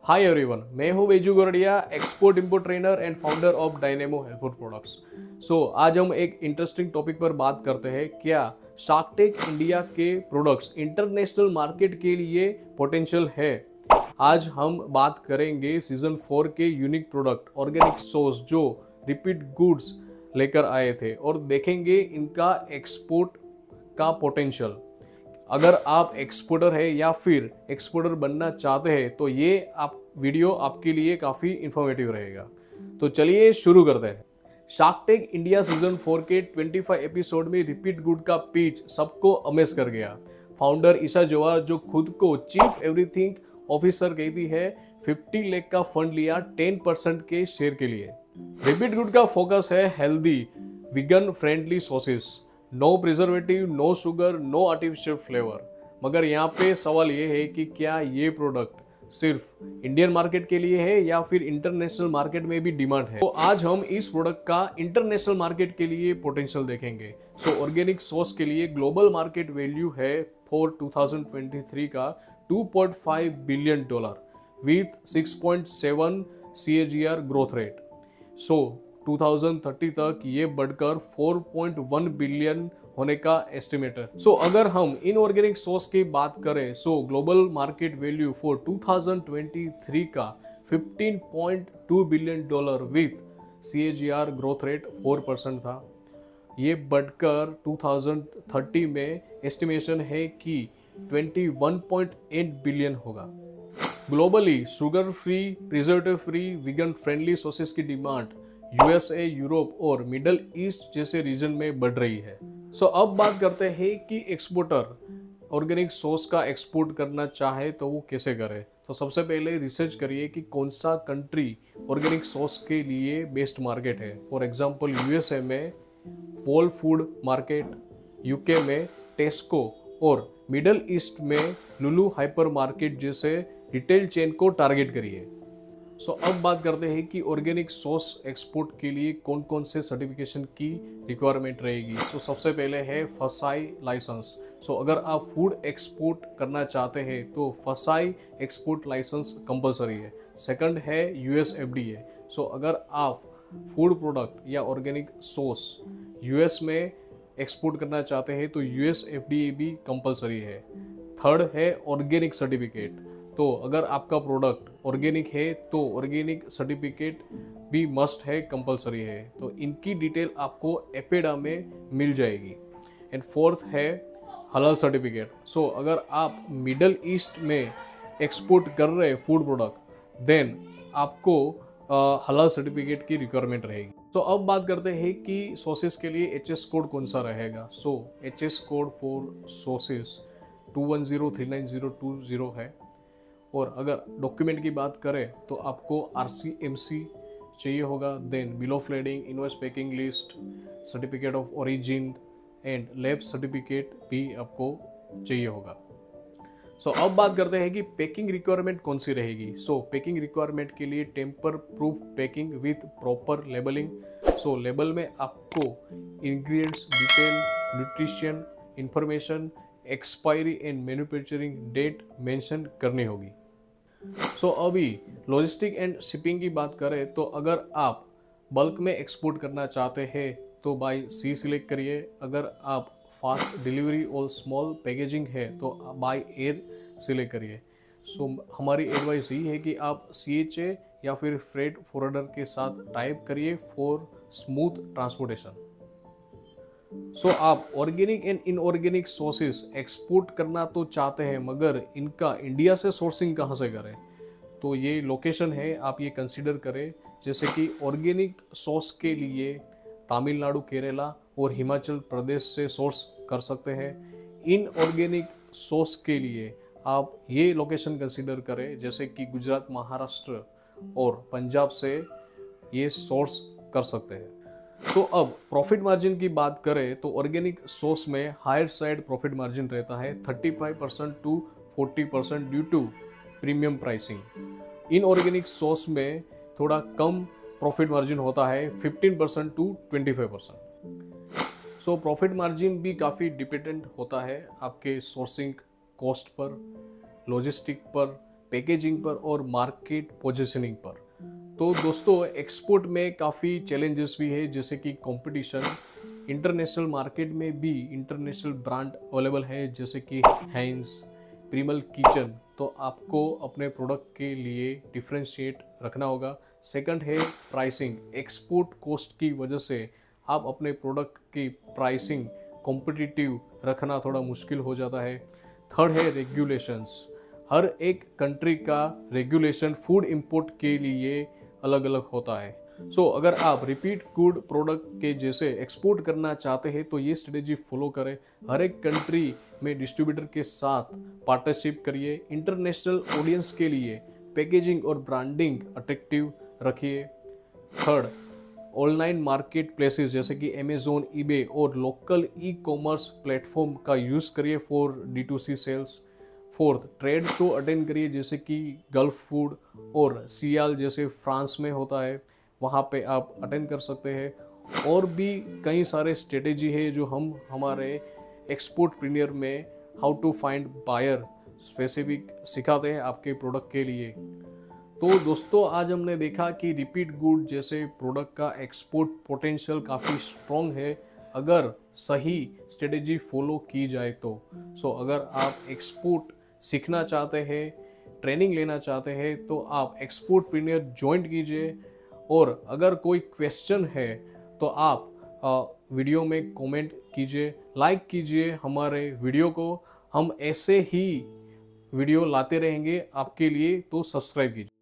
हाय everyone, मैं हूं Beju Gordia, export import trainer and founder of Dynamo Health Food Products. आज हम एक इंटरेस्टिंग टॉपिक पर बात करते हैं। क्या शार्क टैंक इंडिया के प्रोडक्ट्स इंटरनेशनल मार्केट के लिए पोटेंशियल है? आज हम बात करेंगे सीजन 4 के यूनिक प्रोडक्ट ऑर्गेनिक सॉस जो रिपीट गुड्स लेकर आए थे और देखेंगे इनका एक्सपोर्ट का पोटेंशियल। अगर आप एक्सपोर्टर है या फिर एक्सपोर्टर बनना चाहते हैं तो ये वीडियो आपके लिए काफ़ी इंफॉर्मेटिव रहेगा। तो चलिए शुरू करते हैं। शार्क टैंक इंडिया सीजन 4 के 25 एपिसोड में रिपीट गुड का पिच सबको अमेज कर गया। फाउंडर ईशा जवाहर, जो खुद को चीफ एवरीथिंग ऑफिसर कहती है, 50 लाख का फंड लिया 10% के शेयर के लिए। रिपीट गुड का फोकस है healthy vegan friendly sauces, no preservative, no sugar, no artificial flavour. मगर यहाँ पे सवाल ये है कि क्या ये प्रोडक्ट सिर्फ इंडियन मार्केट के लिए है या फिर इंटरनेशनल मार्केट में भी डिमांड है। तो आज हम इस प्रोडक्ट का इंटरनेशनल मार्केट के लिए पोटेंशियल देखेंगे। ऑर्गेनिक सॉस के लिए ग्लोबल मार्केट वैल्यू है फॉर 2023 का $2.5 billion with 6.7 CAGR growth rate. 2030 तक ये बढ़कर 4.1 बिलियन होने का एस्टिमेट है। अगर हम इनऑर्गेनिक सॉस की बात करें, ग्लोबल मार्केट वैल्यू फॉर 2023 का $15.2 billion with CAGR growth rate 4% था। ये बढ़कर 2030 में एस्टिमेशन है कि 21.8 बिलियन होगा। Globally sugar free, preservative free, vegan friendly sauces की डिमांड USA, यूरोप और मिडल ईस्ट जैसे रीजन में बढ़ रही है। अब बात करते हैं कि एक्सपोर्टर ऑर्गेनिक सॉस का एक्सपोर्ट करना चाहे तो वो कैसे करे। सबसे पहले रिसर्च करिए कि कौन सा कंट्री ऑर्गेनिक सॉस के लिए बेस्ट मार्केट है। फॉर एग्जांपल USA में वोल फूड मार्केट, UK में टेस्को और मिडल ईस्ट में लुलु हाइपर मार्केट जैसे रिटेल चेन को टारगेट करिए। अब बात करते हैं कि ऑर्गेनिक सॉस एक्सपोर्ट के लिए कौन कौन से सर्टिफिकेशन की रिक्वायरमेंट रहेगी। सबसे पहले है फसाई लाइसेंस। अगर आप फूड एक्सपोर्ट करना चाहते हैं तो फसाई एक्सपोर्ट लाइसेंस कंपलसरी है। सेकंड है US FDA। अगर आप फूड प्रोडक्ट या ऑर्गेनिक सॉस US में एक्सपोर्ट करना चाहते हैं तो US FDA भी कंपलसरी है। थर्ड है ऑर्गेनिक सर्टिफिकेट। अगर आपका प्रोडक्ट ऑर्गेनिक है तो ऑर्गेनिक सर्टिफिकेट भी मस्ट है, कंपलसरी है। इनकी डिटेल आपको एपेडा में मिल जाएगी। एंड फोर्थ है हलाल सर्टिफिकेट। अगर आप मिडल ईस्ट में एक्सपोर्ट कर रहे फूड प्रोडक्ट देन आपको हलाल सर्टिफिकेट की रिक्वायरमेंट रहेगी। अब बात करते हैं कि सॉसेस के लिए HS कोड कौन सा रहेगा। HS कोड फॉर सॉसेस 2103920 है। और अगर डॉक्यूमेंट की बात करें तो आपको RCMC चाहिए होगा, then bill of lading, invoice packing list, certificate of origin and lab certificate भी आपको चाहिए होगा। अब बात करते हैं कि पैकिंग रिक्वायरमेंट कौन सी रहेगी। पैकिंग रिक्वायरमेंट के लिए tamper proof packing with proper labelling. Label में आपको ingredients detail, nutrition information, expiry and manufacturing date mention करनी होगी। अभी लॉजिस्टिक एंड शिपिंग की बात करें तो अगर आप बल्क में एक्सपोर्ट करना चाहते हैं तो बाय सी सिलेक्ट करिए। अगर आप फास्ट डिलीवरी और स्मॉल पैकेजिंग है तो बाय एयर सिलेक्ट करिए। हमारी एडवाइस यही है कि आप CHA या फिर फ्रेट फॉरवर्डर के साथ टाइप करिए फॉर स्मूथ ट्रांसपोर्टेशन। आप organic and inorganic sauces export करना तो चाहते हैं मगर इनका इंडिया से सोर्सिंग कहाँ से करें। ये लोकेशन है, आप ये कंसीडर करें। जैसे कि ऑर्गेनिक सॉस के लिए तमिलनाडु, केरला और हिमाचल प्रदेश से सोर्स कर सकते हैं। इनऑर्गेनिक सॉस के लिए आप ये लोकेशन कंसीडर करें, जैसे कि गुजरात, महाराष्ट्र और पंजाब से ये सोर्स कर सकते हैं। अब प्रॉफिट मार्जिन की बात करें तो ऑर्गेनिक सॉस में हायर साइड प्रॉफिट मार्जिन रहता है 35% to 40% due to premium pricing. Inorganic sauce में थोड़ा कम प्रॉफिट मार्जिन होता है 15% टू 25%। प्रॉफिट मार्जिन भी काफ़ी डिपेंडेंट होता है आपके सोर्सिंग कॉस्ट पर, लॉजिस्टिक पर पैकेजिंग पर और मार्केट पोजीशनिंग पर। तो दोस्तों एक्सपोर्ट में काफ़ी चैलेंजेस भी है, जैसे कि कंपटीशन। इंटरनेशनल मार्केट में भी इंटरनेशनल ब्रांड अवेलेबल है जैसे कि हैंस, प्रीमल किचन। तो आपको अपने प्रोडक्ट के लिए डिफ्रेंशिएट रखना होगा। सेकंड है प्राइसिंग। एक्सपोर्ट कॉस्ट की वजह से आप अपने प्रोडक्ट की प्राइसिंग कॉम्पिटिटिव रखना थोड़ा मुश्किल हो जाता है। थर्ड है रेगुलेशंस। हर एक कंट्री का रेगुलेशन फूड इंपोर्ट के लिए अलग अलग होता है। अगर आप रिपीट गुड प्रोडक्ट के जैसे एक्सपोर्ट करना चाहते हैं तो ये स्ट्रेटेजी फॉलो करें। हर एक कंट्री में डिस्ट्रीब्यूटर के साथ पार्टनरशिप करिए। इंटरनेशनल ऑडियंस के लिए पैकेजिंग और ब्रांडिंग अट्रैक्टिव रखिए। थर्ड, ऑनलाइन मार्केट प्लेसेस जैसे कि अमेजोन, ईबे और लोकल ई कॉमर्स प्लेटफॉर्म का यूज़ करिए for D2C sales. Fourth, trade show attend करिए जैसे कि गल्फ फूड और सियाल जैसे फ्रांस में होता है, वहाँ पे आप अटेंड कर सकते हैं। और भी कई सारे स्ट्रेटेजी है जो हम हमारे एक्सपोर्ट प्रीमियर में how to find buyer specific सिखाते हैं आपके प्रोडक्ट के लिए। तो दोस्तों आज हमने देखा कि रिपीट गुड जैसे प्रोडक्ट का एक्सपोर्ट पोटेंशियल काफ़ी स्ट्रॉन्ग है अगर सही स्ट्रेटेजी फॉलो की जाए तो। अगर आप एक्सपोर्ट सीखना चाहते हैं, ट्रेनिंग लेना चाहते हैं तो आप एक्सपोर्ट प्रीमियर ज्वाइन कीजिए। और अगर कोई क्वेश्चन है तो आप वीडियो में कमेंट कीजिए, लाइक कीजिए हमारे वीडियो को। हम ऐसे ही वीडियो लाते रहेंगे आपके लिए, तो सब्सक्राइब कीजिए।